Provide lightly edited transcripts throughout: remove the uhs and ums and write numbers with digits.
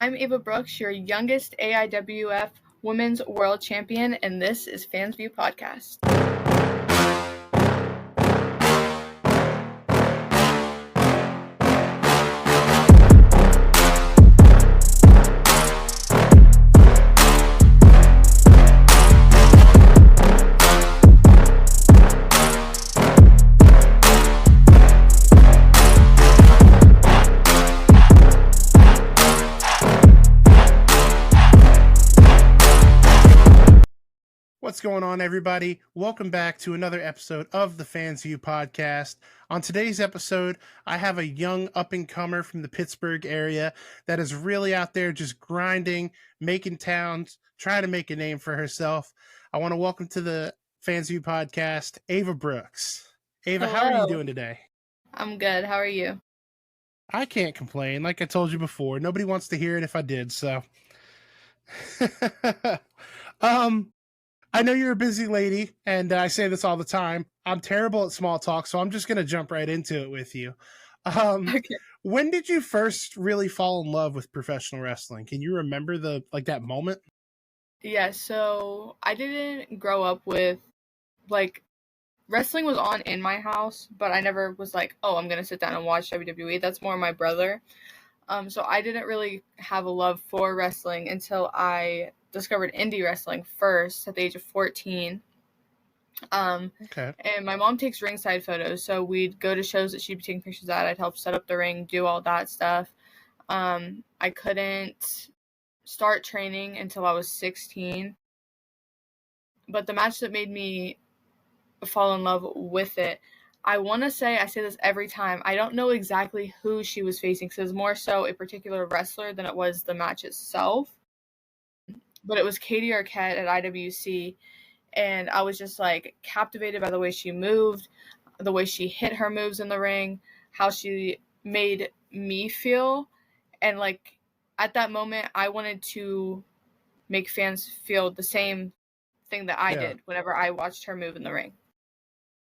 I'm Ava Brooks, your youngest AIWF Women's World Champion, and this is Fans View Podcast. What's going on, everybody? Welcome back to another episode of the Fans View Podcast. On today's episode, I have a young up-and-comer from the Pittsburgh area that is really out there just grinding, making towns, trying to make a name for herself. I want to welcome to the Fans View Podcast, Ava Brooks. Ava, Hello. How are you doing today? I'm good. How are you? I can't complain. Like I told you before, nobody wants to hear it if I did, so... I know you're a busy lady, and I say this all the time. I'm terrible at small talk, so I'm just going to jump right into it with you. Okay. When did you first really fall in love with professional wrestling? Can you remember that moment? Yeah, so I didn't grow up with, wrestling was on in my house, but I never was like, oh, I'm going to sit down and watch WWE. That's more my brother. So I didn't really have a love for wrestling until I discovered indie wrestling first at the age of 14. Okay. And my mom takes ringside photos, so we'd go to shows that she'd be taking pictures at. I'd help set up the ring, do all that stuff. I couldn't start training until I was 16. But the match that made me fall in love with it, I want to say, I say this every time, I don't know exactly who she was facing, because it was more so a particular wrestler than it was the match itself. But it was Katie Arquette at IWC, and I was just like captivated by the way she moved, the way she hit her moves in the ring, how she made me feel. And like at that moment, I wanted to make fans feel the same thing that I did whenever I watched her move in the ring.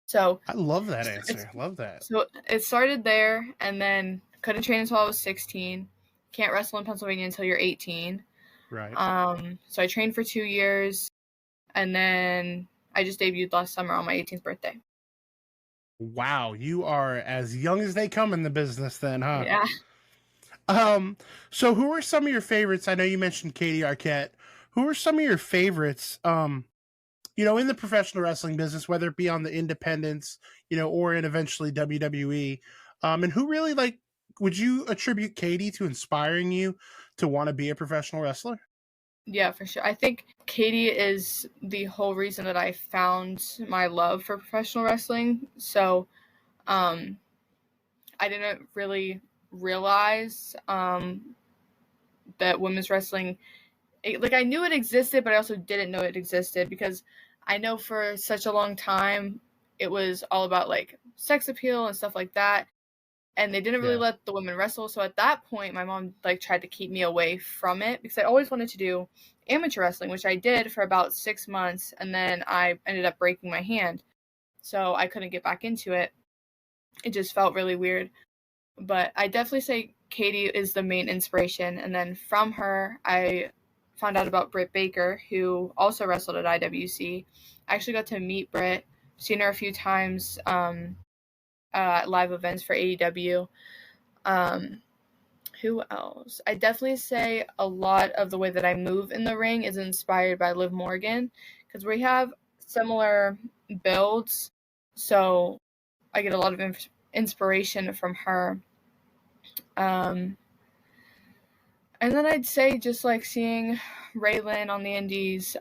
So I love that answer. Love that. So it started there, and then couldn't train until I was 16. Can't wrestle in Pennsylvania until you're 18. Right. So I trained for 2 years, and then I just debuted last summer on my 18th birthday. Wow, you are as young as they come in the business then, huh? Yeah. So who are some of your favorites? I know you mentioned Katie Arquette. Who are some of your favorites, in the professional wrestling business, whether it be on the independents, or in eventually WWE? And who really, would you attribute Katie to inspiring you to want to be a professional wrestler? Yeah, for sure. I think Katie is the whole reason that I found my love for professional wrestling. So, I didn't really realize that women's wrestling, I knew it existed, but I also didn't know it existed, because I know for such a long time it was all about sex appeal and stuff like that, and they didn't really let the women wrestle. So at that point, my mom tried to keep me away from it, because I always wanted to do amateur wrestling, which I did for about 6 months, and then I ended up breaking my hand, so I couldn't get back into it. It just felt really weird. But I definitely say Katie is the main inspiration. And then from her, I found out about Britt Baker, who also wrestled at IWC. I actually got to meet Britt, seen her a few times at live events for AEW. Who else? I definitely say a lot of the way that I move in the ring is inspired by Liv Morgan, because we have similar builds. So I get a lot of inspiration from her. And then I'd say just seeing Raylan on the indies,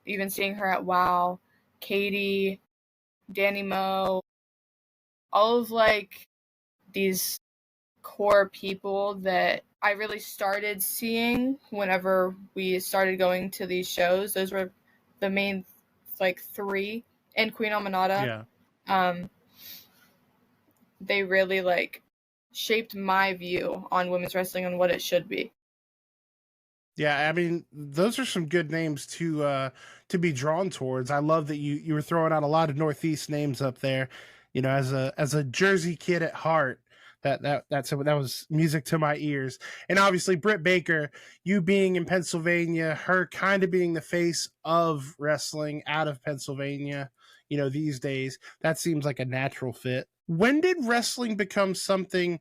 even seeing her at WoW, Katie, Danny Moe, all of these core people that I really started seeing whenever we started going to these shows. Those were the main 3, and Queen Aminata. Yeah. They really shaped my view on women's wrestling and what it should be. Yeah, I mean, those are some good names to be drawn towards. I love that you were throwing out a lot of Northeast names up there. As a Jersey kid at heart, That was music to my ears. And obviously Britt Baker, you being in Pennsylvania, her kind of being the face of wrestling out of Pennsylvania, these days, that seems like a natural fit. When did wrestling become something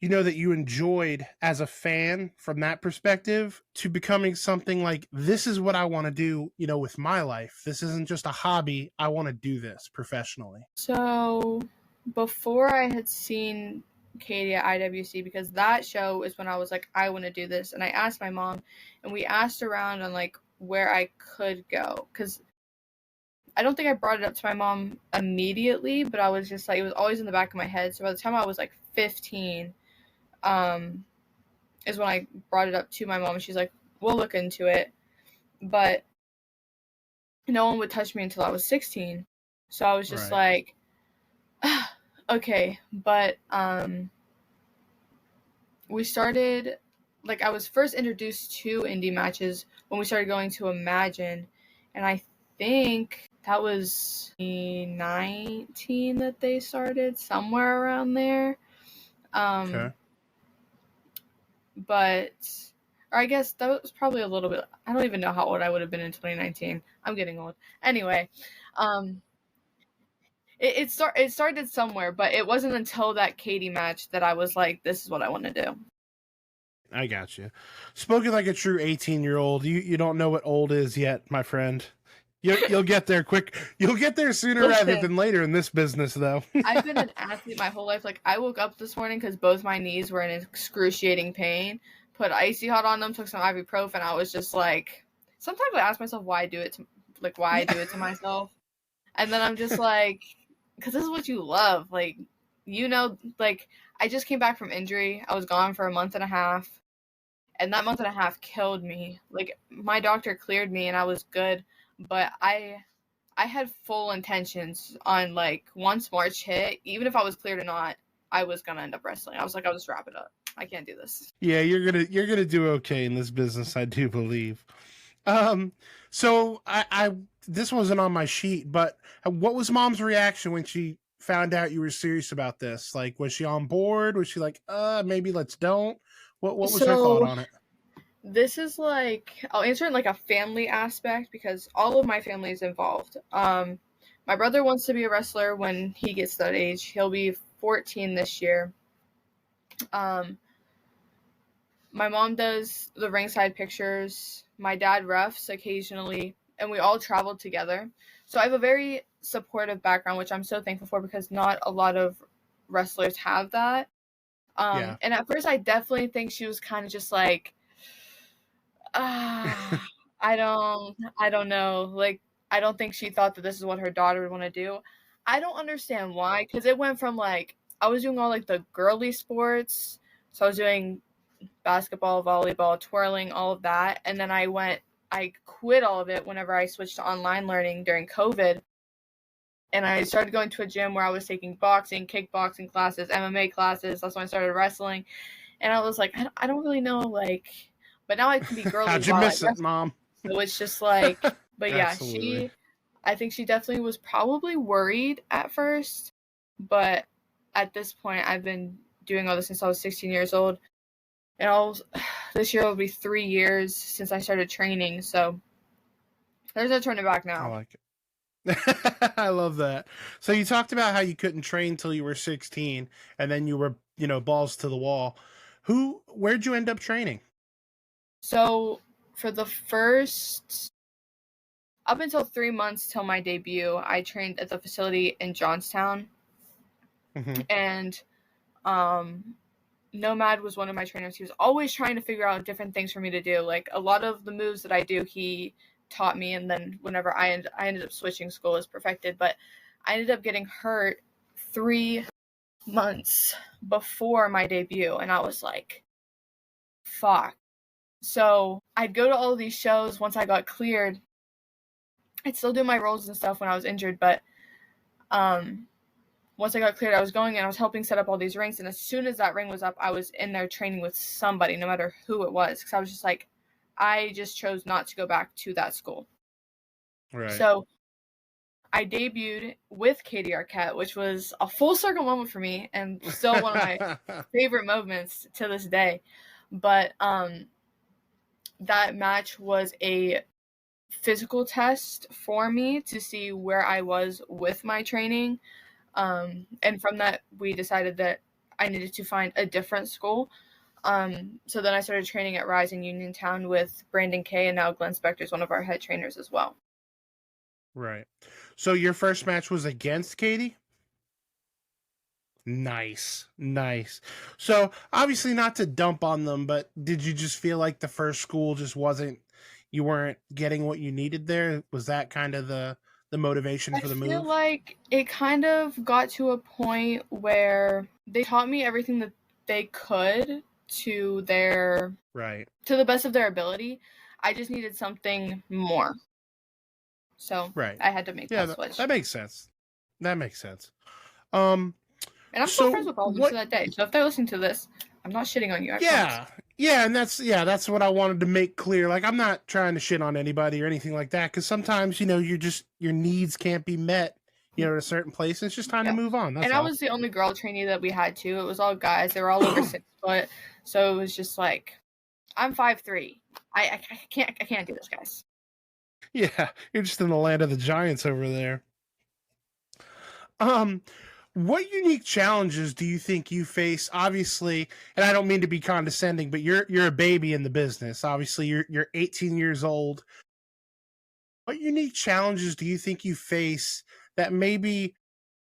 that you enjoyed as a fan from that perspective to becoming something like, this is what I want to do, with my life? This isn't just a hobby. I want to do this professionally. So before I had seen Katie at IWC, because that show is when I was like, I want to do this. And I asked my mom, and we asked around on like where I could go. Because I don't think I brought it up to my mom immediately, but I was just like, it was always in the back of my head. So by the time I was like 15, is when I brought it up to my mom. She's like, we'll look into it. But no one would touch me until I was 16. So I was just like, okay. But we started, like, I was first introduced to indie matches when we started going to Imagine. And I think that was 2019 that they started, somewhere around there. Okay. But, or I guess that was probably a little bit, I don't even know how old I would have been in 2019. I'm getting old. Anyway, it started somewhere, but it wasn't until that Katie match that I was like, this is what I want to do. I got you. Spoken like a true 18-year-old. You don't know what old is yet, my friend. You'll get there quick. You'll get there sooner rather than later in this business, though. I've been an athlete my whole life. Like, I woke up this morning because both my knees were in excruciating pain. Put icy hot on them. Took some ibuprofen. I was just like, sometimes I ask myself why I do it to myself, and then I'm just like, because this is what you love. Like, like I just came back from injury. I was gone for a month and a half, and that month and a half killed me. Like, my doctor cleared me, and I was good. But I had full intentions on, like, once March hit, even if I was cleared or not, I was gonna end up wrestling. I was like, I'll just wrap it up. I can't do this. Yeah, you're gonna do okay in this business, I do believe. So I this wasn't on my sheet, but what was Mom's reaction when she found out you were serious about this? Like, was she on board? Was she like, maybe let's don't? What was her thought on it? This is like, I'll answer in like a family aspect because all of my family is involved. My brother wants to be a wrestler when he gets to that age. He'll be 14 this year. My mom does the ringside pictures. My dad refs occasionally, and we all travel together. So I have a very supportive background, which I'm so thankful for because not a lot of wrestlers have that. And at first I definitely think she was kind of just like, I don't know. Like, I don't think she thought that this is what her daughter would want to do. I don't understand why, because it went from, like, I was doing all, like, the girly sports. So I was doing basketball, volleyball, twirling, all of that. And then I quit all of it whenever I switched to online learning during COVID. And I started going to a gym where I was taking boxing, kickboxing classes, MMA classes. That's when I started wrestling. And I was like, I don't really know, like... But now I can be girly. How'd you miss it, Mom? So it's just like, but yeah, I think she definitely was probably worried at first. But at this point, I've been doing all this since I was 16 years old. And this year will be 3 years since I started training. So there's no turning back now. I like it. I love that. So you talked about how you couldn't train till you were 16 and then you were, balls to the wall. Where'd you end up training? So for the first, up until 3 months till my debut, I trained at the facility in Johnstown. Mm-hmm. And Nomad was one of my trainers. He was always trying to figure out different things for me to do. Like, a lot of the moves that I do, he taught me. And then whenever I ended up switching school, is perfected. But I ended up getting hurt 3 months before my debut. And I was like, fuck. So I'd go to all of these shows once I got cleared. I'd still do my roles and stuff when I was injured, but once I got cleared, I was going and I was helping set up all these rings. And as soon as that ring was up, I was in there training with somebody, no matter who it was. Because I was just like, I just chose not to go back to that school. Right. So I debuted with Katie Arquette, which was a full circle moment for me and still one of my favorite moments to this day. But that match was a physical test for me to see where I was with my training. And from that, we decided that I needed to find a different school. So then I started training at Rise in Uniontown with Brandon Kay, and now Glenn Spector is one of our head trainers as well. Right. So your first match was against Katie? Nice. So obviously not to dump on them, but did you just feel like the first school just you weren't getting what you needed there? Was that kind of the motivation for the move? I feel like it kind of got to a point where they taught me everything that they could to the best of their ability. I just needed something more. So I had to make that switch. That makes sense. And I'm still friends with all of them to that day. So if they're listening to this, I'm not shitting on you. I promise. Yeah, and that's what I wanted to make clear. Like, I'm not trying to shit on anybody or anything like that, because sometimes, your needs can't be met, at a certain place. And it's just time to move on. That's all. I was the only girl trainee that we had too. It was all guys. They were all over 6 foot. So it was just like, I'm 5'3". I can't do this, guys. Yeah, you're just in the land of the giants over there. What unique challenges do you think you face? Obviously, and I don't mean to be condescending, but you're a baby in the business. Obviously, you're 18 years old. What unique challenges do you think you face that maybe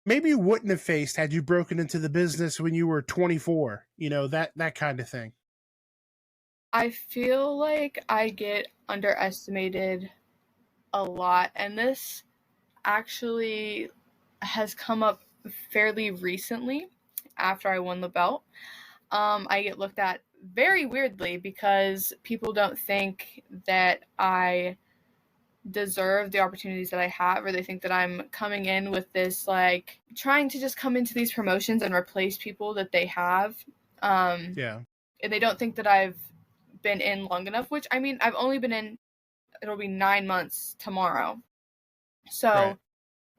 you wouldn't have faced had you broken into the business when you were 24? That kind of thing. I feel like I get underestimated a lot, and this actually has come up fairly recently after I won the belt. I get looked at very weirdly because people don't think that I deserve the opportunities that I have, or they think that I'm coming in with this, like, trying to just come into these promotions and replace people that they have. And they don't think that I've been in long enough, which, I mean, I've only been in, it'll be 9 months tomorrow. So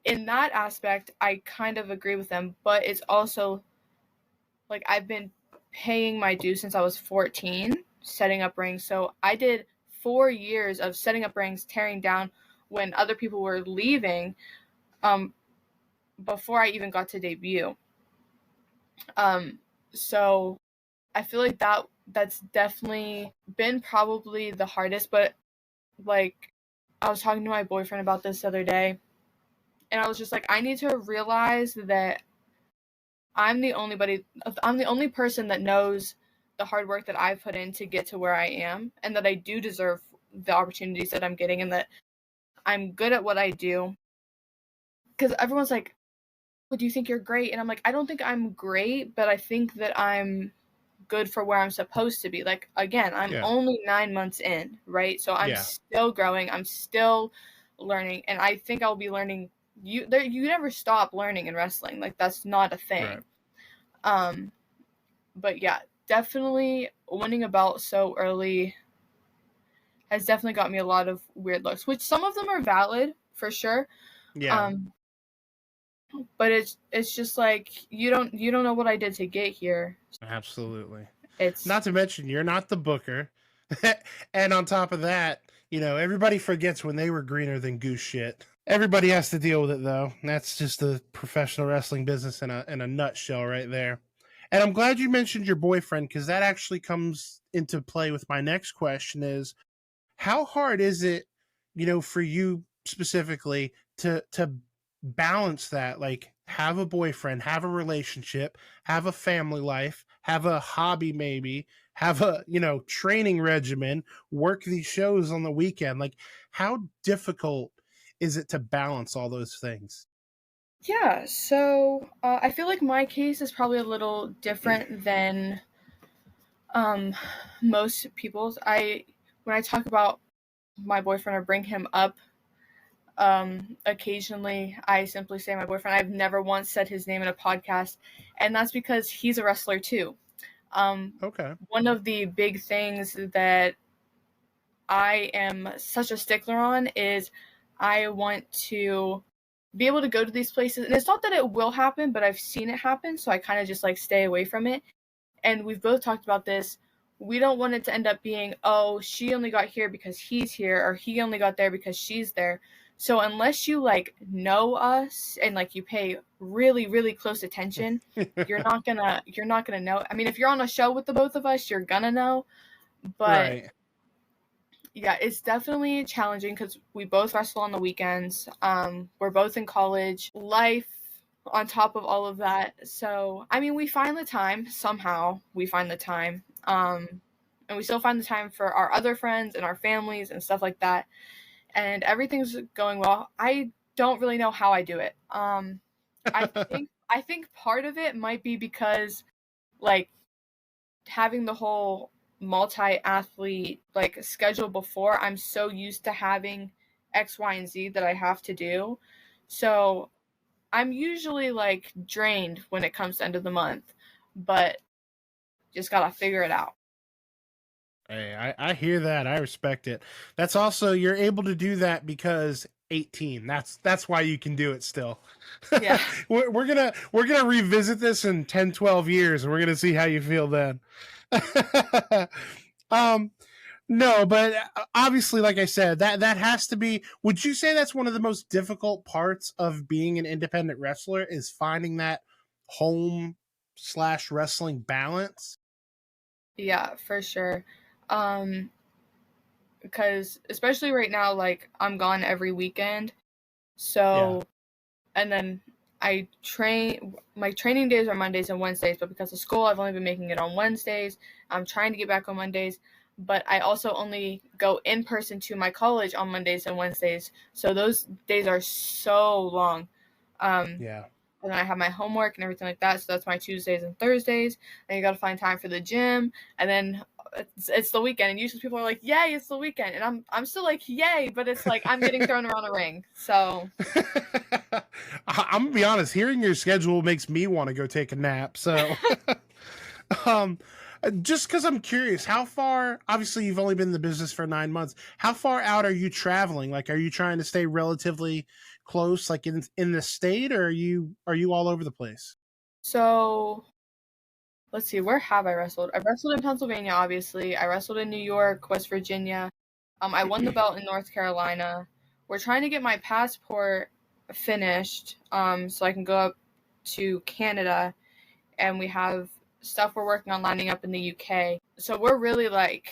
in that aspect, I kind of agree with them, but it's also like I've been paying my dues since I was 14, setting up rings. So I did 4 years of setting up rings, tearing down when other people were leaving, before I even got to debut. So I feel like that's definitely been probably the hardest, but like I was talking to my boyfriend about this the other day, and I was just like, I need to realize that I'm the only person that knows the hard work that I've put in to get to where I am, and that I do deserve the opportunities that I'm getting, and that I'm good at what I do. Because everyone's like, well, do you think you're great? And I'm like, I don't think I'm great, but I think that I'm good for where I'm supposed to be. Like, again, I'm only 9 months in, right? So I'm still growing. I'm still learning, and I think I'll be learning. You never stop learning in wrestling. Like, that's not a thing. Right. But yeah, definitely winning a belt so early has definitely got me a lot of weird looks, which some of them are valid for sure. Yeah. But it's just like you don't know what I did to get here. Absolutely. It's not to mention you're not the booker. And on top of that, everybody forgets when they were greener than goose shit. Everybody has to deal with it, though. That's just the professional wrestling business in a nutshell right there. And I'm glad you mentioned your boyfriend, because that actually comes into play with my next question is, how hard is it, for you specifically to balance that? Like, have a boyfriend, have a relationship, have a family life, have a hobby, maybe have a, training regimen, work these shows on the weekend. Like, how difficult is it to balance all those things? Yeah, so I feel like my case is probably a little different than most people's. When I talk about my boyfriend or bring him up, occasionally I simply say my boyfriend. I've never once said his name in a podcast, and that's because he's a wrestler too. Okay. One of the big things that I am such a stickler on is I want to be able to go to these places. And it's not that it will happen, but I've seen it happen, so I kind of just like stay away from it. And we've both talked about this. We don't want it to end up being, oh, she only got here because he's here, or he only got there because she's there. So unless you like know us and like you pay really, really close attention, you're not gonna know. I mean, if you're on a show with the both of us, you're gonna know. But Right. yeah, it's definitely challenging because we both wrestle on the weekends. We're both in college life on top of all of that. So, I mean, we find the time somehow. We find the time. And we still find the time for our other friends and our families and stuff like that. And everything's going well. I don't really know how I do it. I think part of it might be because like having the whole multi-athlete like schedule before, I'm so used to having X, Y, and Z that I have to do. So I'm usually like drained when it comes to end of the month, but just gotta figure it out. Hey, I hear that. I respect it. That's also, you're able to do that because 18. That's why you can do it still. Yeah. we're gonna revisit this in 10, 12 years, and we're gonna see how you feel then. No, but obviously, like I said, that has to be. Would you say that's one of the most difficult parts of being an independent wrestler, is finding that home/wrestling balance? Yeah, for sure. Because especially right now, like I'm gone every weekend. So, and then my training days are Mondays and Wednesdays, but because of school, I've only been making it on Wednesdays. I'm trying to get back on Mondays, but I also only go in person to my college on Mondays and Wednesdays. So those days are so long. Yeah. And then I have my homework and everything like that. So that's my Tuesdays and Thursdays. And you got to find time for the gym. And then it's the weekend. And usually people are like, yay, it's the weekend. And I'm still like, yay. But it's like I'm getting thrown around a ring. So I'm going to be honest. Hearing your schedule makes me want to go take a nap. So just because I'm curious, how far, obviously you've only been in the business for 9 months. How far out are you traveling? Like, are you trying to stay relatively close, like in the state, or are you all over the place? So let's see, where have I wrestled? I've wrestled in Pennsylvania, obviously. I wrestled in New York, West Virginia. I won the belt in North Carolina. We're trying to get my passport finished, so I can go up to Canada, and we have stuff we're working on lining up in the UK. So we're really like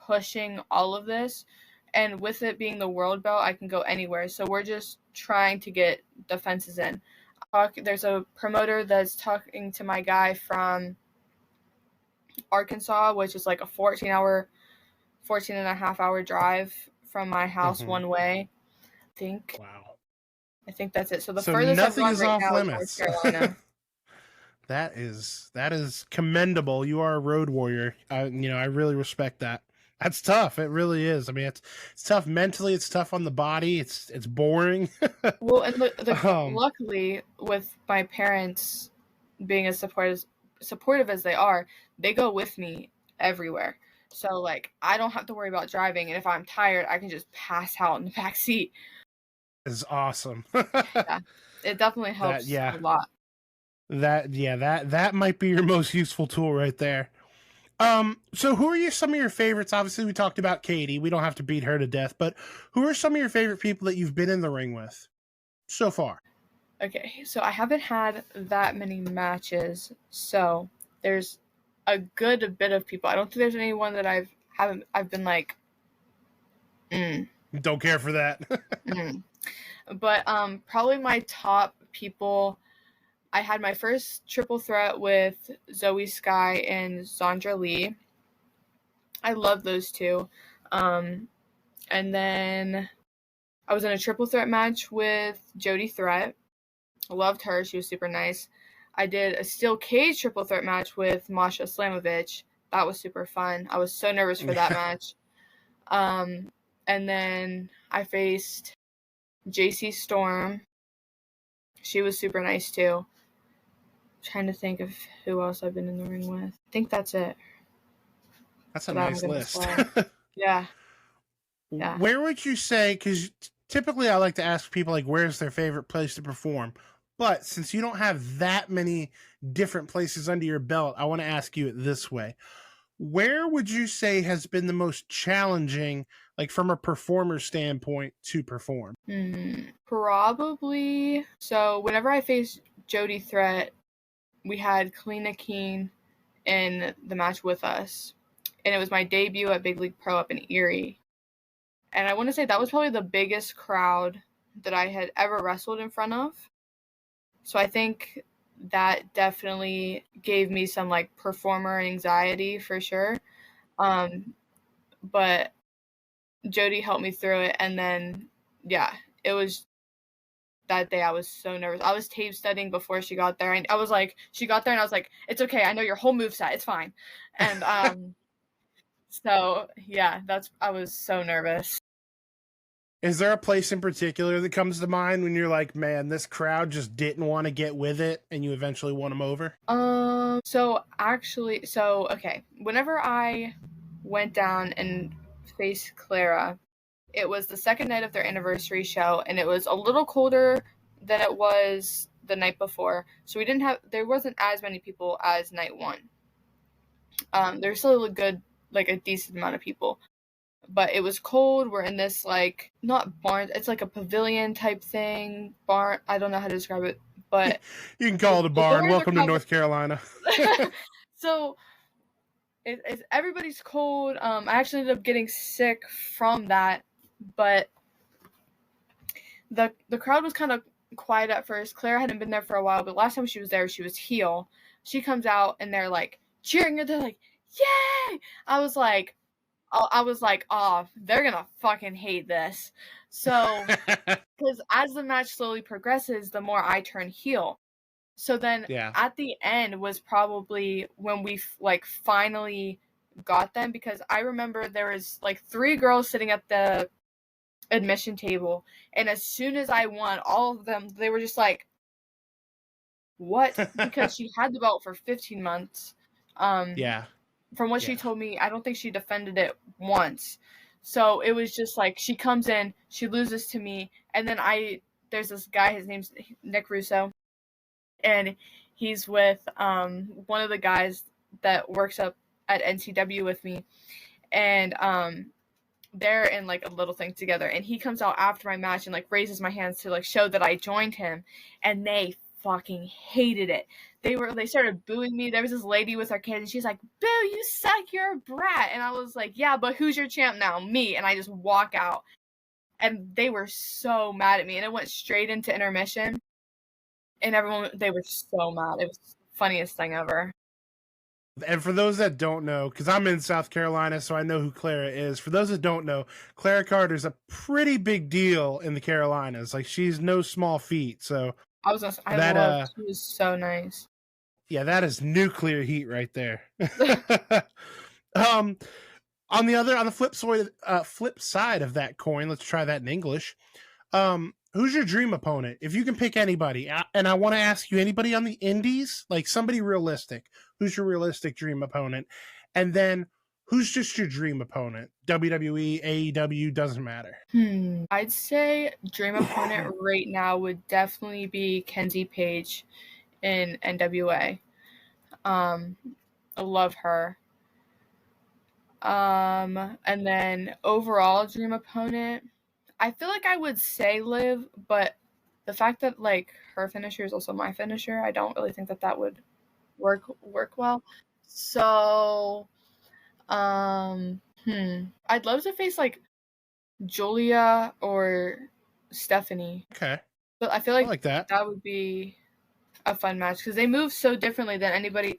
pushing all of this. And with it being the world belt, I can go anywhere. So we're just trying to get defenses in. There's a promoter that's talking to my guy from Arkansas, which is like a 14 and a half hour drive from my house one way. Wow. I think that's it. So the So furthest I've nothing gone is right off now limits. is North Carolina. That is commendable. You are a road warrior. I really respect that. That's tough. It really is. I mean, it's tough mentally. It's tough on the body. It's boring. Well, and luckily, with my parents being as supportive as they are, they go with me everywhere. So like, I don't have to worry about driving, and if I'm tired, I can just pass out in the back seat. Is awesome. Yeah, it definitely helps a lot. That might be your most useful tool right there. So who are some of your favorites? Obviously, we talked about Katie. We don't have to beat her to death, but who are some of your favorite people that you've been in the ring with so far? Okay, so I haven't had that many matches, so there's a good bit of people. I don't think there's anyone that I've been like, Don't care for that. But probably my top people. I had my first triple threat with Zoe Sky and Zandra Lee. I love those two. And then I was in a triple threat match with Jody Threat. Loved her. She was super nice. I did a steel cage triple threat match with Masha Slamovich. That was super fun. I was so nervous for that match. And then I faced JC Storm. She was super nice too. Trying to think of who else I've been in the ring with. I think that's it. That's a nice list. Yeah. Where would you say, because typically I like to ask people like where's their favorite place to perform. But since you don't have that many different places under your belt, I want to ask you it this way. Where would you say has been the most challenging, like from a performer standpoint, to perform? Probably. So whenever I faced Jody Threat, we had Kalina Keene in the match with us. And it was my debut at Big League Pro up in Erie. And I want to say that was probably the biggest crowd that I had ever wrestled in front of. So I think that definitely gave me some like performer anxiety for sure. But Jody helped me through it. And then, yeah, it was that day I was so nervous. I was tape studying before she got there. I was like, she got there and I was like, it's okay. I know your whole moveset. It's fine. And so, yeah, I was so nervous. Is there a place in particular that comes to mind when you're like, man, this crowd just didn't want to get with it and you eventually won them over? Okay. Whenever I went down and faced Clara, it was the second night of their anniversary show and it was a little colder than it was the night before. So there wasn't as many people as night one. There's still a decent amount of people. But it was cold. We're in this, like, not barn. It's like a pavilion type thing. Barn. I don't know how to describe it, but you can call it a barn. Welcome to North Carolina. So everybody's cold. I actually ended up getting sick from that, but the crowd was kind of quiet at first. Claire hadn't been there for a while, but last time she was there, she was heel. She comes out and they're like cheering her. They're like, "Yay!" I was like, oh, they're gonna fucking hate this. So, because as the match slowly progresses, the more I turn heel. So then at the end was probably when we finally got them, because I remember there was like 3 girls sitting at the admission table, and as soon as I won, all of them, they were just like, what? Because she had the belt for 15 months. From what she told me, I don't think she defended it once. So it was just like, she comes in, she loses to me, and then there's this guy, his name's Nick Russo, and he's with one of the guys that works up at NCW with me, and they're in like a little thing together, and he comes out after my match and like raises my hands to like show that I joined him, and they fucking hated it. They started booing me. There was this lady with her kid, and she's like, "Boo, you suck, you're a brat." And I was like, "Yeah, but who's your champ now? Me." And I just walk out. And they were so mad at me. And it went straight into intermission. And they were so mad. It was the funniest thing ever. And for those that don't know, because I'm in South Carolina, so I know who Clara is. For those that don't know, Clara Carter's a pretty big deal in the Carolinas. Like, she's no small feat. So she was so nice. Yeah, that is nuclear heat right there. On the flip side of that coin, let's try that in English. Who's your dream opponent? If you can pick anybody, and I want to ask you, anybody on the indies, like somebody realistic. Who's your realistic dream opponent? And then who's just your dream opponent? WWE, AEW, doesn't matter. I'd say dream opponent right now would definitely be Kenzie Page in NWA. I love her. And then overall dream opponent, I feel like I would say Liv, but the fact that like her finisher is also my finisher, I don't really think that would work well. So, I'd love to face like Julia or Stephanie. Okay. But I feel like that would be a fun match because they move so differently than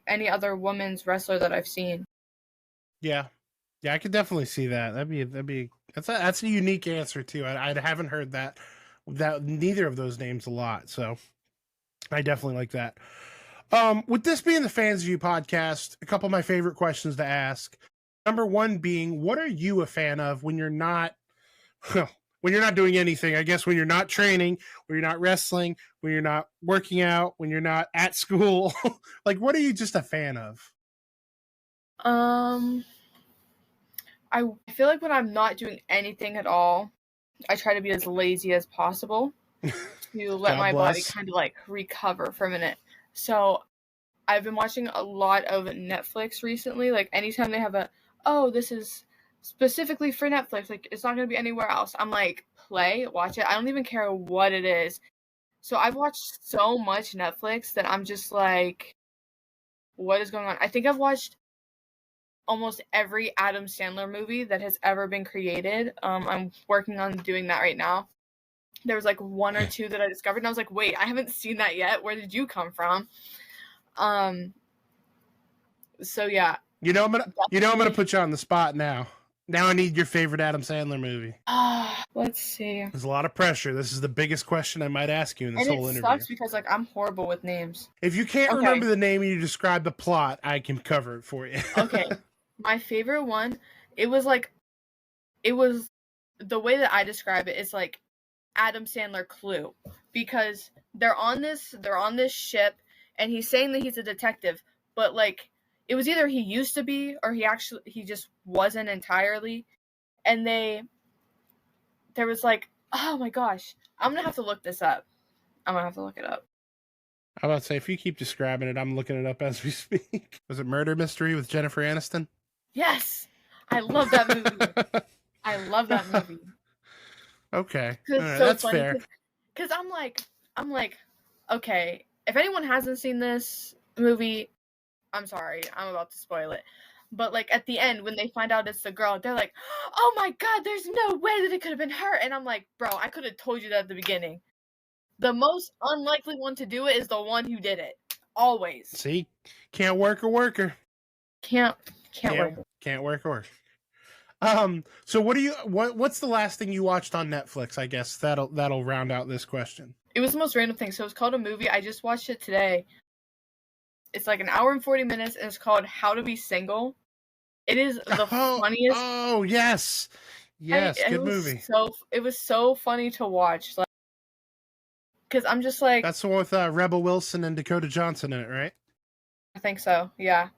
any other women's wrestler that I've seen. Yeah, I could definitely see that. That's a unique answer too. I haven't heard that neither of those names a lot, so I definitely like that. With this being the Fans View podcast, a couple of my favorite questions to ask. Number one being, what are you a fan of when you're not doing anything? I guess when you're not training, when you're not wrestling, when you're not working out, when you're not at school. Like, what are you just a fan of? I feel like when I'm not doing anything at all, I try to be as lazy as possible to let God my body bless. kind of like recover for a minute. So I've been watching a lot of Netflix recently. Like anytime they have this is specifically for Netflix, like it's not going to be anywhere else. I'm like, watch it. I don't even care what it is. So I've watched so much Netflix that I'm just like, what is going on? I think I've watched almost every Adam Sandler movie that has ever been created. I'm working on doing that right now. There was like one or two that I discovered, and I was like, wait, I haven't seen that yet. Where did you come from? So yeah. I'm gonna put you on the spot now. Now I need your favorite Adam Sandler movie. Let's see. There's a lot of pressure. This is the biggest question I might ask you in this whole interview. Sucks because like I'm horrible with names. If you can't remember the name and you describe the plot, I can cover it for you. Okay. My favorite one, it was the way that I describe it is like Adam Sandler Clue, because they're on this ship and he's saying that he's a detective, but like it was either he used to be or he just wasn't entirely, and there was like, oh my gosh, I'm gonna have to look this up. I'm gonna have to look it up. I was about to say, if you keep describing it, I'm looking it up as we speak. Was it Murder Mystery with Jennifer Aniston? Yes, I love that movie. I love that movie. Okay, right, so that's fair. Because I'm like, okay, if anyone hasn't seen this movie, I'm sorry, I'm about to spoil it. But like at the end, when they find out it's the girl, they're like, oh my god, there's no way that it could have been her. And I'm like, bro, I could have told you that at the beginning. The most unlikely one to do it is the one who did it. Always. See? Can't work a worker. Can't work. Can't work a worker. So what's the last thing you watched on Netflix? I guess that'll round out this question. It was the most random thing. So it's called a movie. I just watched it today. It's like an hour and 40 minutes, and it's called How to Be Single. It is the funniest. Oh, yes. Yes, good movie. It was so funny to watch. Like, because I'm just like... That's the one with Rebel Wilson and Dakota Johnson in it, right? I think so, yeah.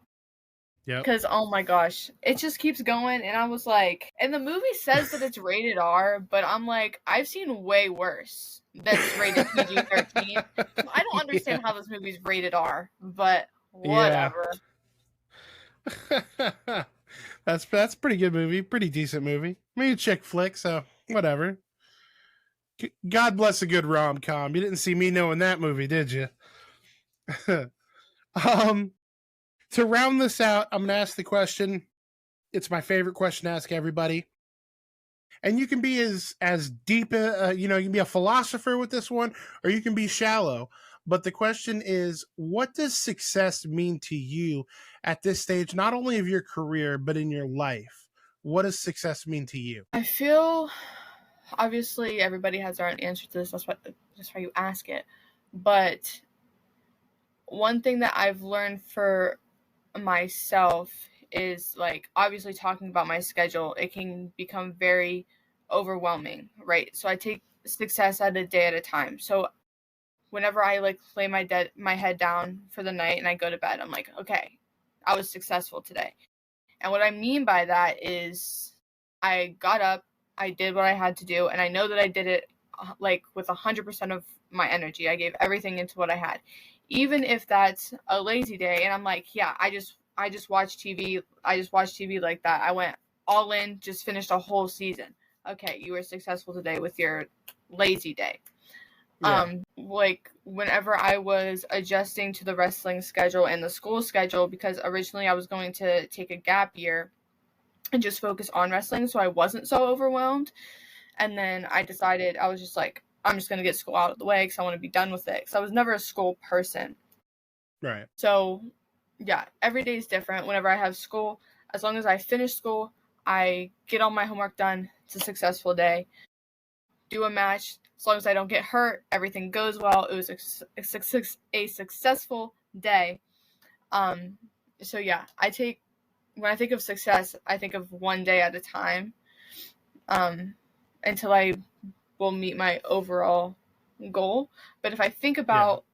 Yeah. Because, oh my gosh, it just keeps going, and I was like... And the movie says that it's rated R, but I'm like, I've seen way worse that's rated PG-13. I don't understand how this movie's rated R, but whatever. Yeah. That's a pretty good movie, pretty decent movie. I mean, a chick flick, so whatever. God bless a good rom-com. You didn't see me knowing that movie, did you? To round this out, I'm going to ask the question. It's my favorite question to ask everybody. And you can be as deep, you can be a philosopher with this one, or you can be shallow. But the question is, what does success mean to you at this stage, not only of your career, but in your life? What does success mean to you? I feel, obviously, everybody has their own answer to this. That's why you ask it. But one thing that I've learned for myself is, like, obviously talking about my schedule, it can become very overwhelming, right? So I take success at a day at a time. So whenever I like lay my head down for the night and I go to bed, I'm like, okay, I was successful today. And what I mean by that is I got up, I did what I had to do, and I know that I did it like with 100% of my energy. I gave everything into what I had. Even if that's a lazy day and I'm like, yeah, I just watched TV. I just watched TV like that. I went all in, just finished a whole season. Okay, you were successful today with your lazy day. Yeah. Like whenever I was adjusting to the wrestling schedule and the school schedule, because originally I was going to take a gap year and just focus on wrestling so I wasn't so overwhelmed. And then I decided, I was just like, I'm just going to get school out of the way because I want to be done with it. Because I was never a school person. Right. So, yeah, every day is different. Whenever I have school, as long as I finish school, I get all my homework done. It's a successful day. Do a match. As long as I don't get hurt, everything goes well. It was a successful day. So, yeah, when I think of success, I think of one day at a time until I will meet my overall goal. But if I think about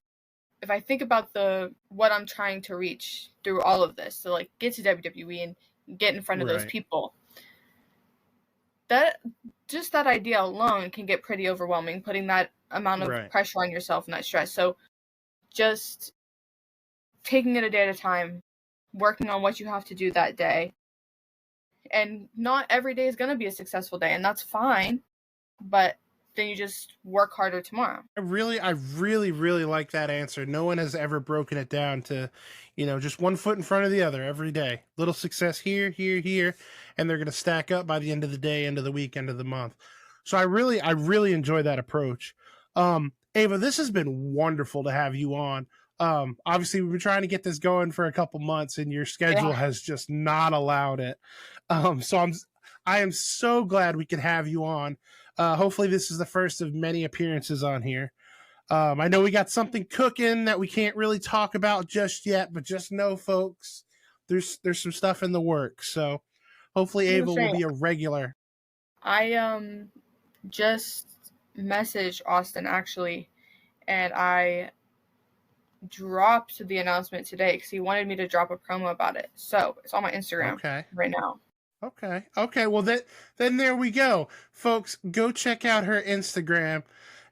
what I'm trying to reach through all of this, so like get to WWE and get in front of those people, that idea alone can get pretty overwhelming, putting that amount of Right. pressure on yourself and that stress. So just taking it a day at a time, working on what you have to do that day. And not every day is going to be a successful day, and that's fine. But then you just work harder tomorrow. I really like that answer. No one has ever broken it down to, just one foot in front of the other every day. Little success here, and they're going to stack up by the end of the day, end of the week, end of the month. So I really enjoy that approach. Ava, this has been wonderful to have you on. Obviously we've been trying to get this going for a couple months and your schedule has just not allowed it. So I am so glad we could have you on. Hopefully this is the first of many appearances on here. I know we got something cooking that we can't really talk about just yet, but just know, folks, there's some stuff in the works. So hopefully Ava will be a regular. I just messaged Austin actually, and I dropped the announcement today because he wanted me to drop a promo about it. So it's on my Instagram right now. Okay. Well, then there we go, folks. Go check out her Instagram,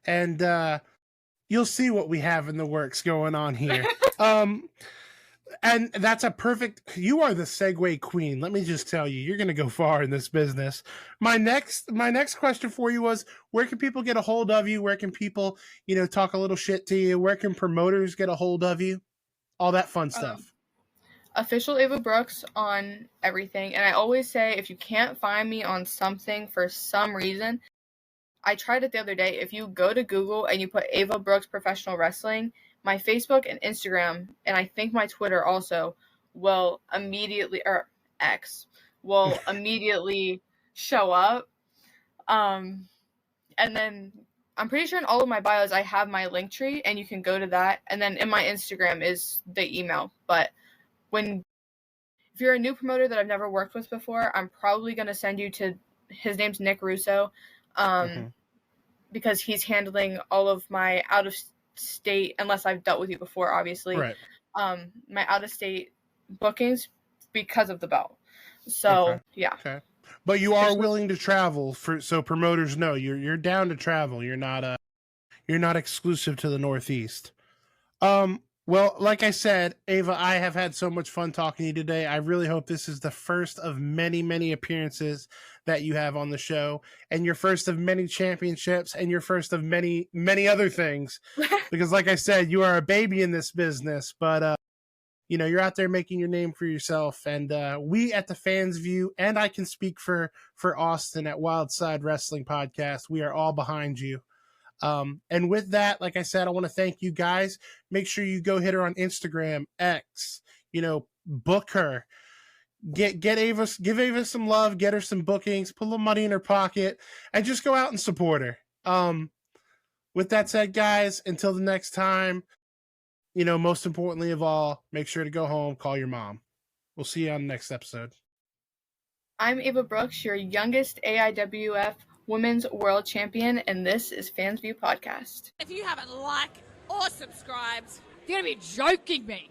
and you'll see what we have in the works going on here. And that's a perfect. You are the segue queen. Let me just tell you, you're going to go far in this business. My next question for you was, where can people get a hold of you? Where can people, talk a little shit to you? Where can promoters get a hold of you? All that fun stuff. Official Ava Brooks on everything. And I always say, if you can't find me on something for some reason, I tried it the other day. If you go to Google and you put Ava Brooks Professional Wrestling, my Facebook and Instagram, and I think my Twitter also, will immediately, or X, will immediately show up. And then I'm pretty sure in all of my bios I have my link tree, and you can go to that. And then in my Instagram is the email. But if you're a new promoter that I've never worked with before, I'm probably going to send you to, his name's Nick Russo, because he's handling all of my out-of-state, unless I've dealt with you before, obviously, right. My out-of-state bookings because of the belt. So, yeah. Okay. But you are willing to travel, so promoters know you're down to travel. You're not exclusive to the Northeast. Well, like I said, Ava, I have had so much fun talking to you today. I really hope this is the first of many, many appearances that you have on the show, and your first of many championships, and your first of many, many other things. Because like I said, you are a baby in this business, but you're out there making your name for yourself. And we at the Fans View, and I can speak for Austin at Wild Side Wrestling Podcast, we are all behind you. And with that, like I said, I want to thank you guys. Make sure you go hit her on Instagram, X, book her, give Ava some love, get her some bookings, put a little money in her pocket, and just go out and support her. With that said, guys, until the next time, most importantly of all, make sure to go home, call your mom. We'll see you on the next episode. I'm Ava Brooks, your youngest AIWF Women's World Champion, and this is Fans View Podcast. If you haven't liked or subscribed, you're going to be joking me.